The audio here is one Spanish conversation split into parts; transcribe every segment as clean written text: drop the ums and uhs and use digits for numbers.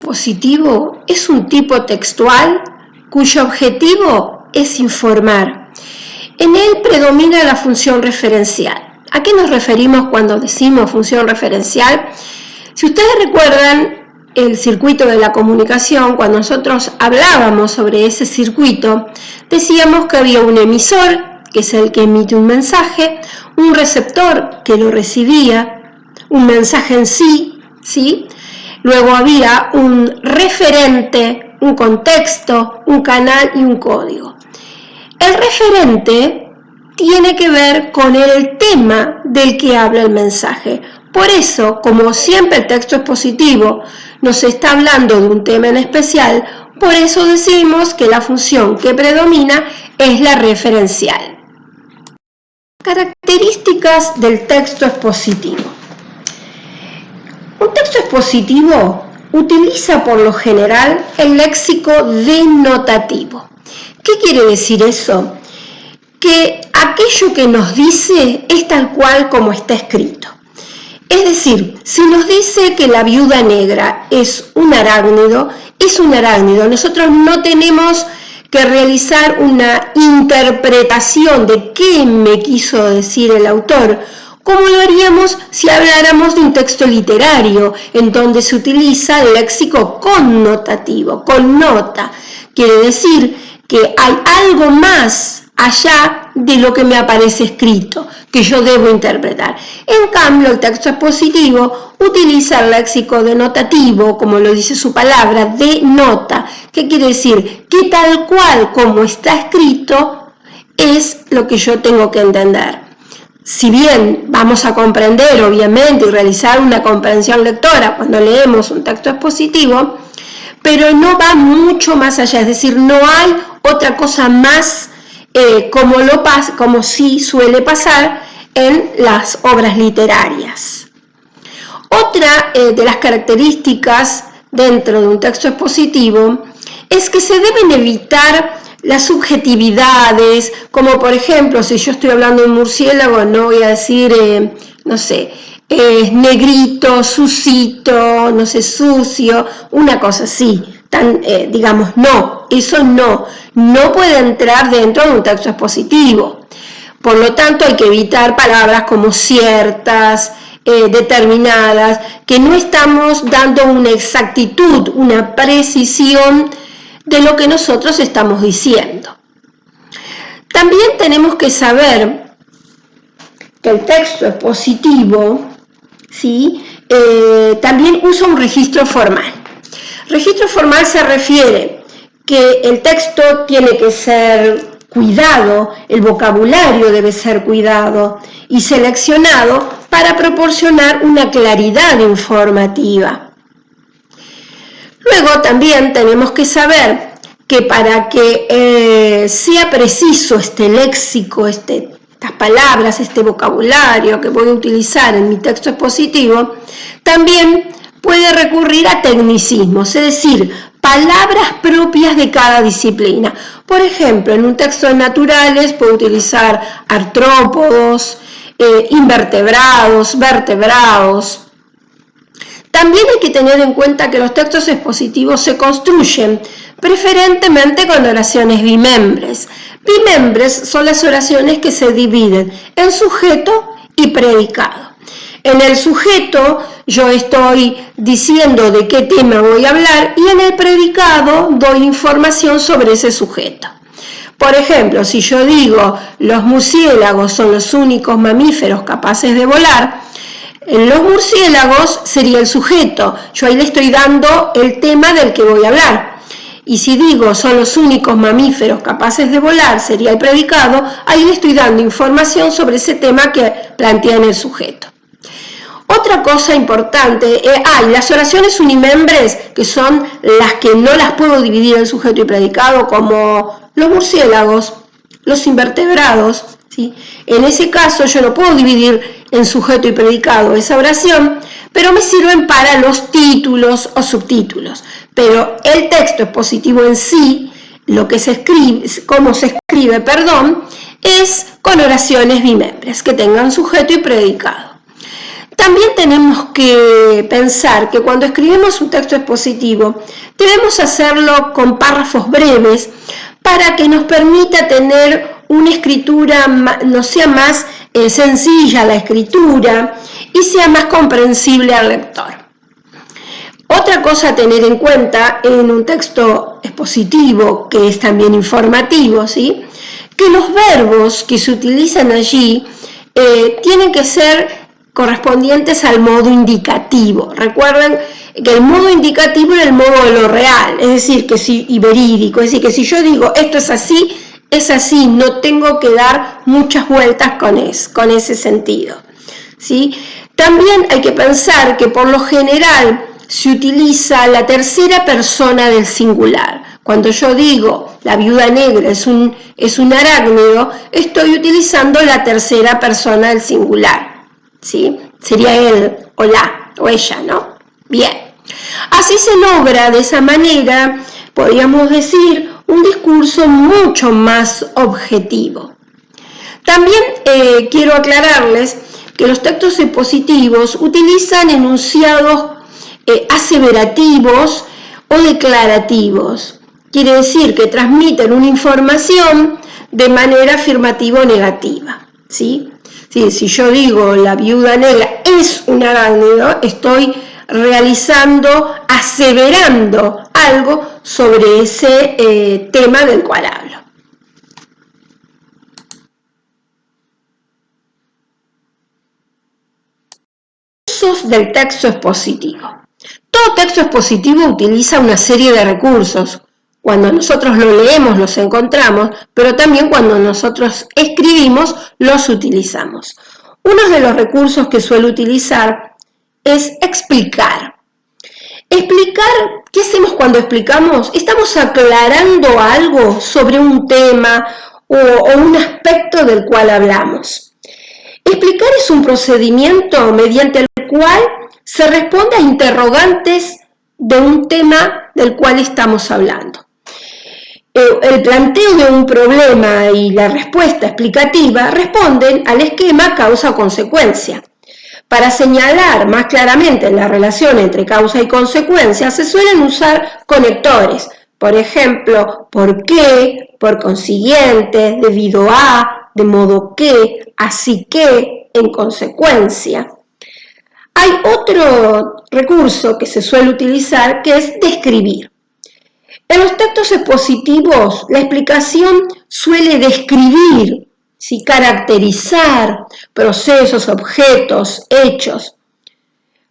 expositivo es un tipo textual cuyo objetivo es informar. En él predomina la función referencial. ¿A qué nos referimos cuando decimos función referencial? Si ustedes recuerdan el circuito de la comunicación, cuando nosotros hablábamos sobre ese circuito, decíamos que había un emisor, que es el que emite un mensaje, un receptor que lo recibía, un mensaje en sí, ¿sí? Luego había un referente, un contexto, un canal y un código. El referente tiene que ver con el tema del que habla el mensaje. Por eso, como siempre el texto expositivo nos está hablando de un tema en especial, por eso decimos que la función que predomina es la referencial. Características del texto expositivo. Un texto expositivo utiliza por lo general el léxico denotativo. ¿Qué quiere decir eso? Que aquello que nos dice es tal cual como está escrito. Es decir, si nos dice que la viuda negra es un arácnido, es un arácnido. Nosotros no tenemos que realizar una interpretación de qué me quiso decir el autor, como lo haríamos si habláramos de un texto literario, en donde se utiliza el léxico connotativo, connota. Quiere decir que hay algo más allá de lo que me aparece escrito, que yo debo interpretar. En cambio, el texto expositivo utiliza el léxico denotativo, como lo dice su palabra, denota. ¿Qué quiere decir? Que tal cual como está escrito es lo que yo tengo que entender. Si bien vamos a comprender, obviamente, y realizar una comprensión lectora cuando leemos un texto expositivo, pero no va mucho más allá, es decir, no hay otra cosa más como sí suele pasar en las obras literarias. Otra de las características dentro de un texto expositivo es que se deben evitar las subjetividades, como por ejemplo, si yo estoy hablando de un murciélago, no voy a decir, no sé, negrito, sucito, no sé, sucio, una cosa así. Digamos, no, eso no puede entrar dentro de un texto expositivo. Por lo tanto, hay que evitar palabras como ciertas, determinadas, que no estamos dando una exactitud, una precisión de lo que nosotros estamos diciendo. También tenemos que saber que el texto expositivo, ¿sí? También usa un registro formal. Registro formal se refiere que el texto tiene que ser cuidado, el vocabulario debe ser cuidado y seleccionado para proporcionar una claridad informativa. Luego también tenemos que saber que para que sea preciso este léxico, estas palabras, este vocabulario que voy a utilizar en mi texto expositivo, también puede recurrir a tecnicismos, es decir, palabras propias de cada disciplina. Por ejemplo, en un texto de naturales puedo utilizar artrópodos, invertebrados, vertebrados. También hay que tener en cuenta que los textos expositivos se construyen preferentemente con oraciones bimembres. Bimembres son las oraciones que se dividen en sujeto y predicado. En el sujeto yo estoy diciendo de qué tema voy a hablar y en el predicado doy información sobre ese sujeto. Por ejemplo, si yo digo los murciélagos son los únicos mamíferos capaces de volar, los murciélagos sería el sujeto, yo ahí le estoy dando el tema del que voy a hablar. Y si digo son los únicos mamíferos capaces de volar, sería el predicado, ahí le estoy dando información sobre ese tema que plantea en el sujeto. Otra cosa importante, hay las oraciones unimembres, que son las que no las puedo dividir en sujeto y predicado, como los murciélagos, los invertebrados, ¿sí? En ese caso yo no puedo dividir en sujeto y predicado esa oración, pero me sirven para los títulos o subtítulos. Pero el texto expositivo en sí, lo que se escribe, cómo se escribe, es con oraciones bimembres, que tengan sujeto y predicado. También tenemos que pensar que cuando escribimos un texto expositivo debemos hacerlo con párrafos breves para que nos permita tener una escritura, no sea más sencilla la escritura y sea más comprensible al lector. Otra cosa a tener en cuenta en un texto expositivo, que es también informativo, ¿sí?, que los verbos que se utilizan allí tienen que ser correspondientes al modo indicativo. Recuerden que el modo indicativo es el modo de lo real, es decir, y verídico, es decir, que si yo digo esto es así, no tengo que dar muchas vueltas con ese sentido, ¿sí? También hay que pensar que por lo general se utiliza la tercera persona del singular. Cuando yo digo la viuda negra es un arácnido, estoy utilizando la tercera persona del singular, ¿sí? Sería él o la o ella, ¿no? Bien. Así se logra de esa manera, podríamos decir, un discurso mucho más objetivo. También quiero aclararles que los textos expositivos utilizan enunciados aseverativos o declarativos. Quiere decir que transmiten una información de manera afirmativa o negativa, ¿sí? Sí, si yo digo la viuda negra es un arácnido, estoy aseverando algo sobre ese tema del cual hablo. Usos del texto expositivo. Todo texto expositivo utiliza una serie de recursos. Cuando nosotros lo leemos los encontramos, pero también cuando nosotros escribimos los utilizamos. Uno de los recursos que suelo utilizar es explicar. Explicar, ¿qué hacemos cuando explicamos? Estamos aclarando algo sobre un tema o un aspecto del cual hablamos. Explicar es un procedimiento mediante el cual se responde a interrogantes de un tema del cual estamos hablando. El planteo de un problema y la respuesta explicativa responden al esquema causa-consecuencia. Para señalar más claramente la relación entre causa y consecuencia se suelen usar conectores, por ejemplo, por qué, por consiguiente, debido a, de modo que, así que, en consecuencia. Hay otro recurso que se suele utilizar que es describir. En los textos expositivos, la explicación suele describir, ¿sí?, caracterizar procesos, objetos, hechos,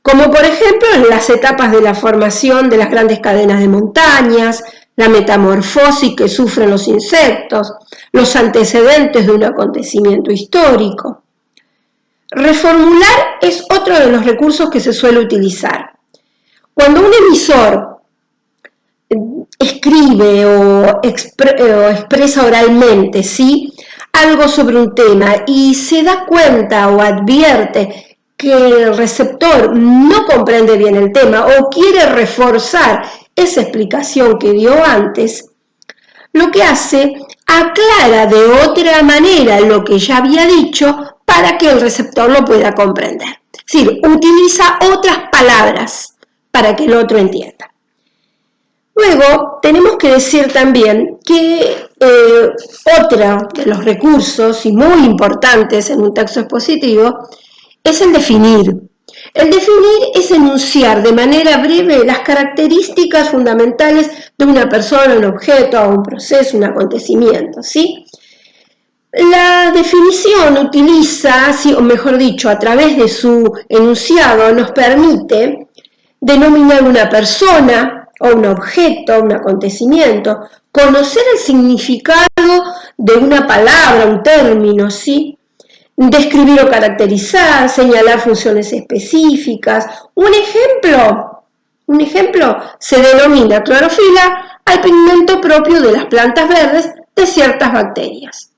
como por ejemplo en las etapas de la formación de las grandes cadenas de montañas, la metamorfosis que sufren los insectos, los antecedentes de un acontecimiento histórico. Reformular es otro de los recursos que se suele utilizar. Cuando un emisor escribe o expresa oralmente, ¿sí?, algo sobre un tema y se da cuenta o advierte que el receptor no comprende bien el tema o quiere reforzar esa explicación que dio antes, lo que hace, aclara de otra manera lo que ya había dicho para que el receptor lo pueda comprender. Es decir, utiliza otras palabras para que el otro entienda. Luego, tenemos que decir también que otro de los recursos y muy importantes en un texto expositivo es el definir. El definir es enunciar de manera breve las características fundamentales de una persona, un objeto, un proceso, un acontecimiento, ¿sí? La definición utiliza, o mejor dicho, a través de su enunciado, nos permite denominar una persona o un objeto, un acontecimiento, conocer el significado de una palabra, un término, ¿sí? Describir o caracterizar, señalar funciones específicas. Un ejemplo se denomina clorofila al pigmento propio de las plantas verdes de ciertas bacterias.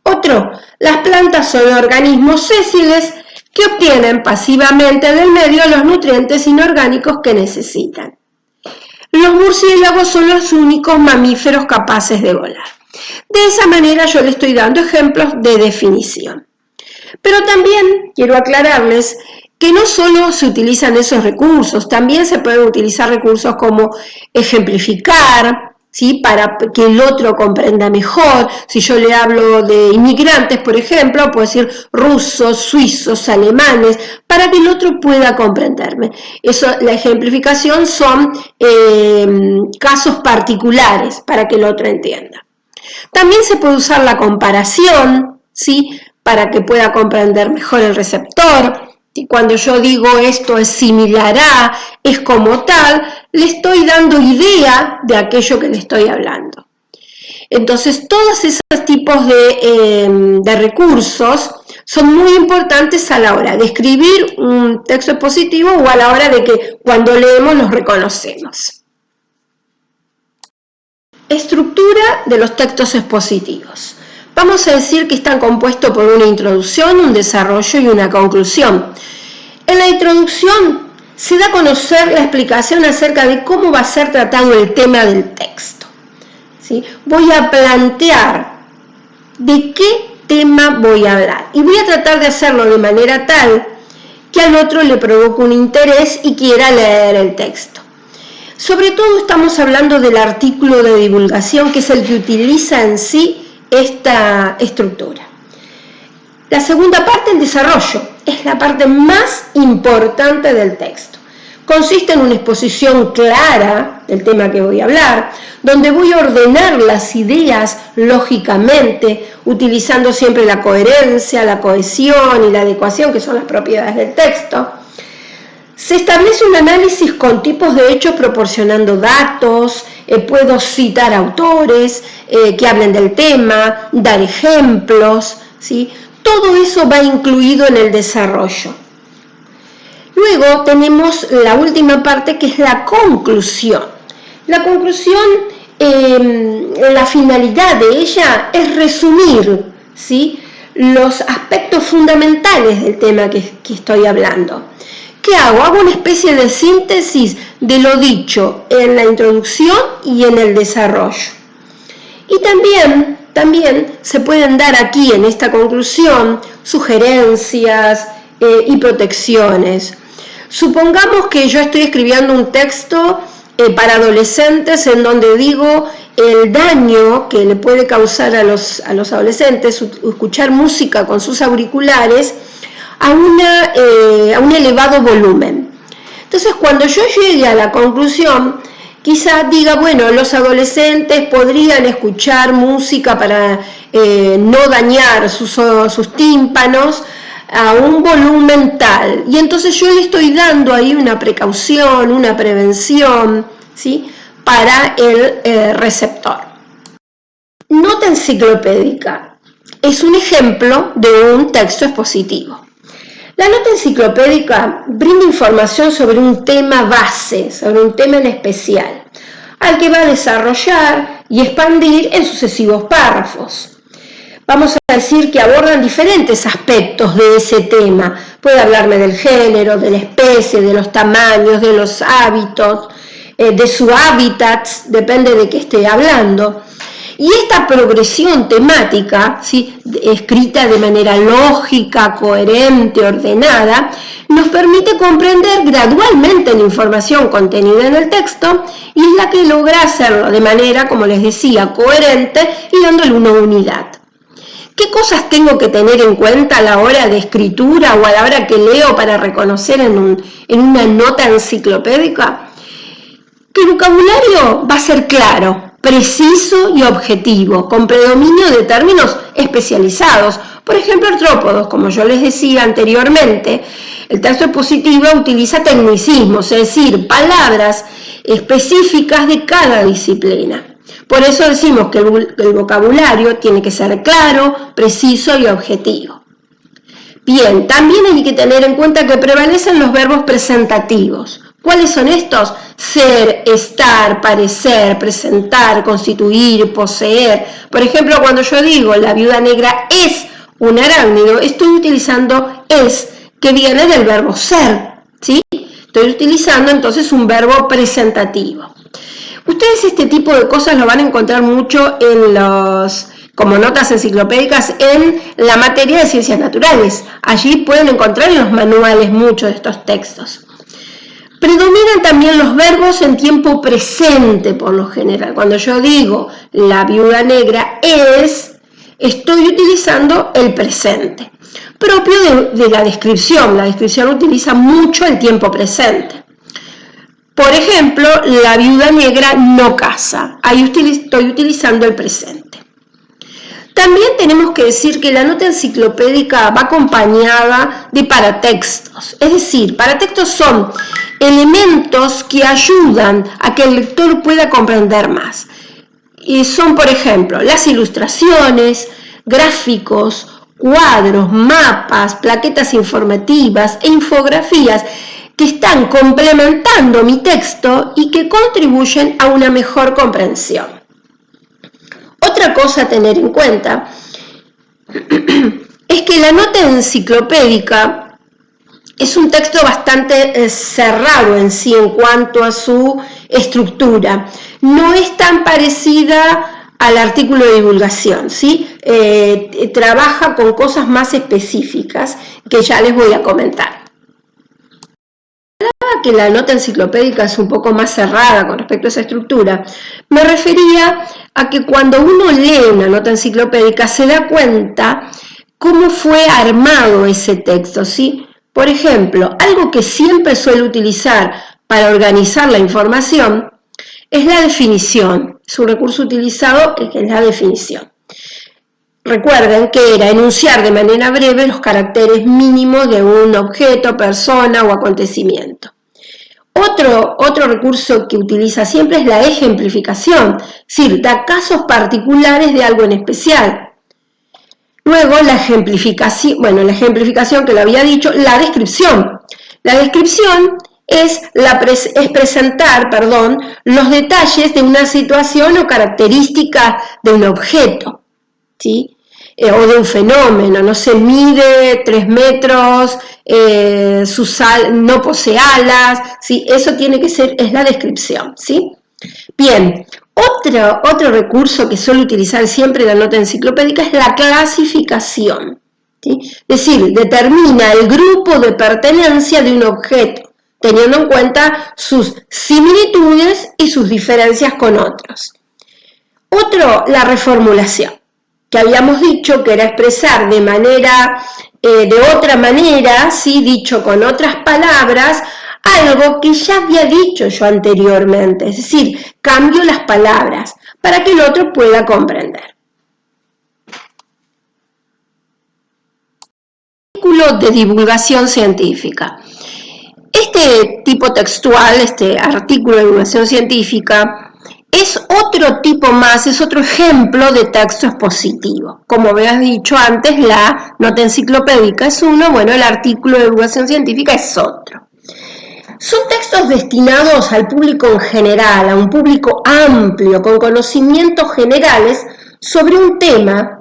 Otro, las plantas son organismos sésiles que obtienen pasivamente del medio los nutrientes inorgánicos que necesitan. Los murciélagos son los únicos mamíferos capaces de volar. De esa manera yo le estoy dando ejemplos de definición. Pero también quiero aclararles que no solo se utilizan esos recursos, también se pueden utilizar recursos como ejemplificar, ¿sí? Para que el otro comprenda mejor. Si yo le hablo de inmigrantes, por ejemplo, puedo decir rusos, suizos, alemanes, para que el otro pueda comprenderme. Eso, la ejemplificación son casos particulares para que el otro entienda. También se puede usar la comparación, ¿sí? Para que pueda comprender mejor el receptor. Y cuando yo digo esto es similar a, es como tal, le estoy dando idea de aquello que le estoy hablando. Entonces, todos esos tipos de recursos son muy importantes a la hora de escribir un texto expositivo o a la hora de que cuando leemos los reconocemos. Estructura de los textos expositivos. Vamos a decir que están compuestos por una introducción, un desarrollo y una conclusión. En la introducción se da a conocer la explicación acerca de cómo va a ser tratado el tema del texto. ¿Sí? Voy a plantear de qué tema voy a hablar y voy a tratar de hacerlo de manera tal que al otro le provoque un interés y quiera leer el texto. Sobre todo estamos hablando del artículo de divulgación, que es el que utiliza en sí esta estructura. La segunda parte, el desarrollo, es la parte más importante del texto. Consiste en una exposición clara del tema que voy a hablar, donde voy a ordenar las ideas lógicamente, utilizando siempre la coherencia, la cohesión y la adecuación, que son las propiedades del texto. Se establece un análisis con tipos de hechos proporcionando datos, puedo citar autores que hablen del tema, dar ejemplos, ¿sí? Todo eso va incluido en el desarrollo. Luego tenemos la última parte, que es la conclusión. La conclusión, la finalidad de ella es resumir, ¿sí? Los aspectos fundamentales del tema que estoy hablando. ¿Qué hago? Hago una especie de síntesis de lo dicho en la introducción y en el desarrollo. Y también se pueden dar aquí en esta conclusión sugerencias y protecciones. Supongamos que yo estoy escribiendo un texto para adolescentes en donde digo el daño que le puede causar a los adolescentes escuchar música con sus auriculares a un elevado volumen. Entonces, cuando yo llegue a la conclusión, quizás diga, bueno, los adolescentes podrían escuchar música para no dañar sus tímpanos a un volumen tal. Y entonces yo le estoy dando ahí una precaución, una prevención, ¿sí? Para el receptor. Nota enciclopédica es un ejemplo de un texto expositivo. La nota enciclopédica brinda información sobre un tema base, sobre un tema en especial, al que va a desarrollar y expandir en sucesivos párrafos. Vamos a decir que abordan diferentes aspectos de ese tema. Puede hablarme del género, de la especie, de los tamaños, de los hábitos, de su hábitat, depende de qué esté hablando. Y esta progresión temática, ¿sí? Escrita de manera lógica, coherente, ordenada, nos permite comprender gradualmente la información contenida en el texto y es la que logra hacerlo de manera, como les decía, coherente y dándole una unidad. ¿Qué cosas tengo que tener en cuenta a la hora de escritura o a la hora que leo para reconocer en una nota enciclopédica? Que el vocabulario va a ser claro, preciso y objetivo, con predominio de términos especializados, por ejemplo artrópodos, como yo les decía anteriormente. El texto expositivo utiliza tecnicismos, es decir, palabras específicas de cada disciplina. Por eso decimos que el vocabulario tiene que ser claro, preciso y objetivo. Bien, también hay que tener en cuenta que prevalecen los verbos presentativos. ¿Cuáles son estos? Ser, estar, parecer, presentar, constituir, poseer. Por ejemplo, cuando yo digo la viuda negra es un arácnido, estoy utilizando es, que viene del verbo ser, ¿sí? Estoy utilizando entonces un verbo presentativo. Ustedes este tipo de cosas lo van a encontrar mucho en los como notas enciclopédicas en la materia de ciencias naturales. Allí pueden encontrar en los manuales muchos de estos textos. Predominan también los verbos en tiempo presente por lo general. Cuando yo digo la viuda negra estoy utilizando el presente, propio de la descripción. La descripción utiliza mucho el tiempo presente. Por ejemplo, la viuda negra no casa. Ahí estoy utilizando el presente. También tenemos que decir que la nota enciclopédica va acompañada de paratextos. Es decir, paratextos son elementos que ayudan a que el lector pueda comprender más. Y son, por ejemplo, las ilustraciones, gráficos, cuadros, mapas, plaquetas informativas e infografías que están complementando mi texto y que contribuyen a una mejor comprensión. Otra cosa a tener en cuenta es que la nota enciclopédica es un texto bastante cerrado en sí en cuanto a su estructura. No es tan parecida al artículo de divulgación, ¿sí? Trabaja con cosas más específicas que ya les voy a comentar. Que la nota enciclopédica es un poco más cerrada con respecto a esa estructura, me refería a que cuando uno lee una nota enciclopédica se da cuenta cómo fue armado ese texto, ¿sí? Por ejemplo, algo que siempre suelo utilizar para organizar la información es la definición. Es un recurso utilizado que es la definición. Recuerden que era enunciar de manera breve los caracteres mínimos de un objeto, persona o acontecimiento. Otro recurso que utiliza siempre es la ejemplificación, es decir, da casos particulares de algo en especial. Luego la ejemplificación que lo había dicho, la descripción. La descripción es presentar, los detalles de una situación o característica de un objeto, ¿sí? O de un fenómeno, no se mide 3 metros, no posee alas, ¿sí? Eso tiene que ser, es la descripción, ¿sí? Bien, otro recurso que suelo utilizar siempre en la nota enciclopédica es la clasificación, ¿sí? Es decir, determina el grupo de pertenencia de un objeto, teniendo en cuenta sus similitudes y sus diferencias con otros. La reformulación, que habíamos dicho que era expresar de otra manera, ¿sí? Dicho con otras palabras, algo que ya había dicho yo anteriormente, es decir, cambio las palabras para que el otro pueda comprender. Artículo de divulgación científica. Este tipo textual, este artículo de divulgación científica, es otro tipo más, es otro ejemplo de texto expositivo. Como habías dicho antes, la nota enciclopédica es uno, bueno, el artículo de divulgación científica es otro. Son textos destinados al público en general, a un público amplio, con conocimientos generales sobre un tema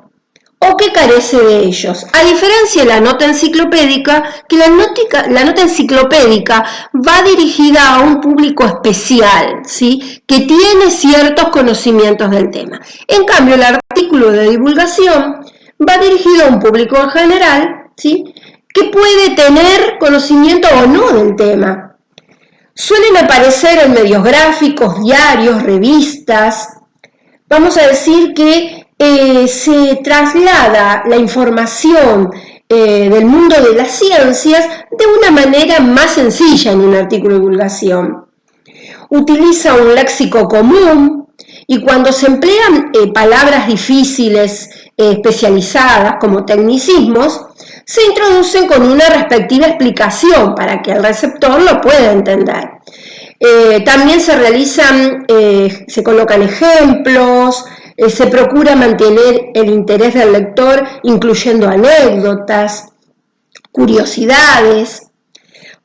o que carece de ellos. A diferencia de la nota enciclopédica, que la nota enciclopédica va dirigida a un público especial, ¿sí? Que tiene ciertos conocimientos del tema. En cambio, el artículo de divulgación va dirigido a un público en general, ¿sí? Que puede tener conocimiento o no del tema. Suelen aparecer en medios gráficos, diarios, revistas. Vamos a decir que se traslada la información del mundo de las ciencias de una manera más sencilla en un artículo de divulgación. Utiliza un léxico común y cuando se emplean palabras difíciles, especializadas como tecnicismos, se introducen con una respectiva explicación para que el receptor lo pueda entender. También se colocan ejemplos, se procura mantener el interés del lector incluyendo anécdotas, curiosidades.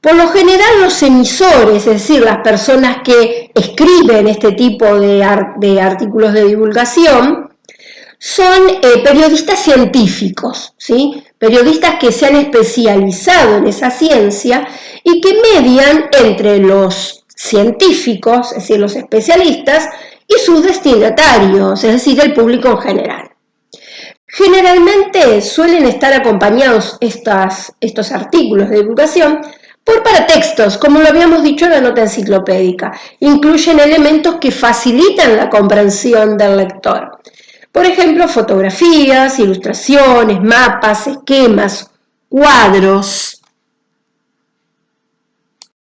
Por lo general los emisores, es decir, las personas que escriben este tipo de artículos de divulgación, son periodistas científicos, ¿sí? Periodistas que se han especializado en esa ciencia y que median entre los científicos, es decir, los especialistas, y sus destinatarios, es decir, el público en general. Generalmente suelen estar acompañados estos artículos de divulgación por paratextos, como lo habíamos dicho en la nota enciclopédica. Incluyen elementos que facilitan la comprensión del lector. Por ejemplo, fotografías, ilustraciones, mapas, esquemas, cuadros.